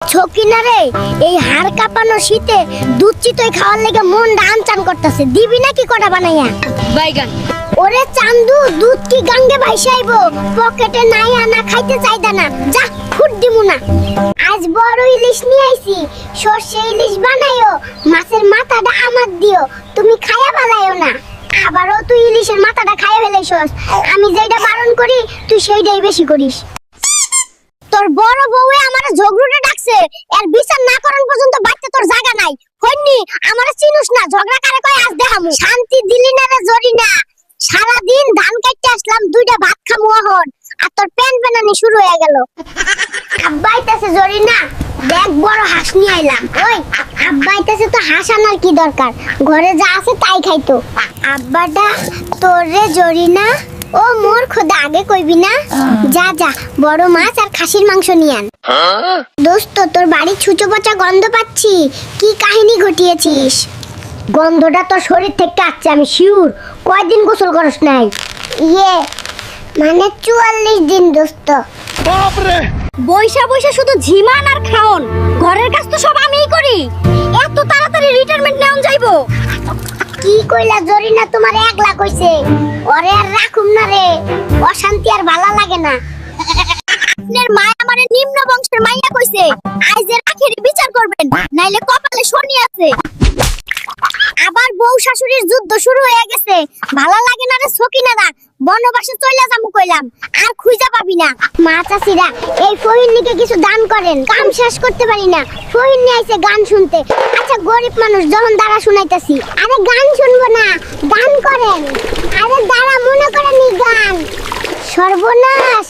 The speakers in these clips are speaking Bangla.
ছকিনা রে, এই হাড় কাঁপানো শীতে দুধ চিতই খাওয়ার লেগে মন আনচান করতেছে। দিবি নাকি কটা বানাইয়া? বাইগান। ওরে চান্দু, দুধ কি গাঙ্গে ভাইসাইবো? পকেটে নাই আনা, খাইতে চাইদা না। যা, ফুট দিমু না। আজ বড় ইলিশ নিয়ে আইছি, সর্ষে ইলিশ বানাইও, মাছের মাথাটা আমার দিও, তুমি খায়া বালাইও না। আবারও তুই ইলিশের মাথাটা খাইয়া ফেলাইছস। আমি যেটা বারণ করি তুই সেইটাই বেশি করিস। তোর বড় বউয়ে আমারে ঝগড়ুটে ডাকছে, এর বিচার না করার পর্যন্ত বাইতে তোর জায়গা নাই। হইনি আমারে চিনুস না, ঝগড়া কারে কই আজ দেখামু। শান্তি দিলি না রে জরিনা, সারা দিন ধান কাটতে আসলাম, দুইটা ভাত খামু এখন, আর তোর প্যান প্যানানি শুরু হয়ে গেল। আব্বা আইতাছে জরিনা, দেখ বড় হাঁস নিয়ে আইলাম। ওই আব্বা আইতাছে তো হাঁস আনার কি দরকার, ঘরে যা আছে তাই খাইতো। আব্বাটা তোর রে জরিনা, ও মোর খোদা, আগে কইবি না? যা যা, বড় মাছ আর খাসির মাংস নিয়ে আন। দোস্ত, তোর বাড়ি ছুঁচো পচা গন্ধ পাচ্ছি, কি কাহিনী ঘটিয়েছিস? গন্ধটা তোর শরীর থেকে আসছে, আমি শিওর। কয়দিন গোসল করস নাই? ইয়ে মানে 44 দিন দোস্ত। বইসা বইসা শুধু ঝিমান আর খাওন, ঘরের কাজ তো সব আমিই করি। এত তাড়াতাড়ি রিটায়ারমেন্ট নেওন যাইবো? কি কইলা জরিনা, তোমার একলা কইছে? ওরে আর রাখুম না রে, অশান্তি আর ভালো লাগে না। আপনার মা আমারে নিম্ন বংশের মাইয়া কইছে, আইজের আখেরি বিচার করবেন, নাইলে কপালে শনি আছে। আবার বউ শাশুড়ির যুদ্ধ শুরু হয়ে গেছে। ভালো লাগে না রে সকিনারা, বনবাসে চইলা যামু কইলাম, আর খুঁজা পাবি না। মা চাচিরা, এই ফহিনীকে কিছু দান করেন, কাম শেষ করতে পারি না। ফহিনী আইছে গান শুনতে। আচ্ছা গরিব মানুষ, যখন দাঁড়া শুনাইতাছি। আরে গান শুনবো না, দান করেন। আরে দাঁড়া, মনে করেন এই গান। সর্বনাশ,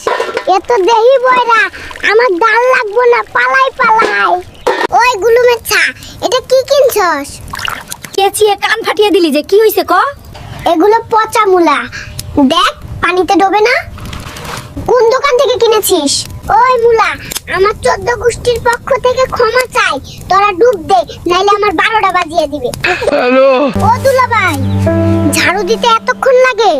এত দেহি বয়রা, আমার দান লাগবো না, পালাই পালাই। ওই গুলুমের ছা, এটা কি কিনছস? চেঁচিয়ে কান ফাটিয়ে দিলি যে, কি হইছে ক? এগুলো পচা মূলা, দেখ পানিতে ডোবে না। কোন দোকান থেকে কিনেছিস? ওই মূলা, আমার 14 গোষ্ঠীর পক্ষ থেকে ক্ষমা চাই, তোরা ডুব দে, নাইলে আমার 12টা বাজিয়ে দিবে। হ্যালো, ও দুলা ভাই, ঝাড়ু দিতে এতক্ষণ লাগে?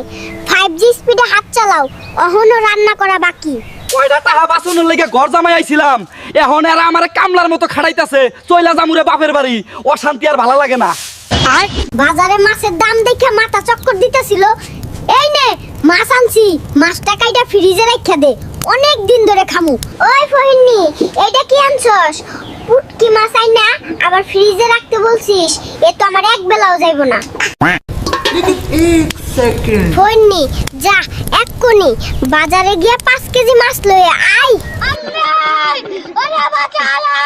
5G স্পিডে হাত চালাও, অহনো রান্না করা বাকি। কয়টা টাকা বাঁচানোর লেগে ঘর জামাই আইছিলাম, এখন এরা আমার কামলার মতো খাড়াইতাছে। চইলা জামুরে বাপের বাড়ি, অশান্তি আর ভালো লাগে না। বাজারে মাছের দাম দেখে মাথা চক্কর দিতেছিল। এই নে মাছ আনছি, মাছটা কাইটা ফ্রিজে রাখা দে, অনেক দিন ধরে খামু। ওই ফহিনী, এইটা কি আনছস? পুটকি মাছ আই না, আবার ফ্রিজে রাখতে বলছিস? এ তো আমার এক বেলাও যাইবো না। ফহিনী যা, এক্ষুনি বাজারে গিয়া 5 কেজি মাছ লয়ে আই। ওরে বাঁচালা!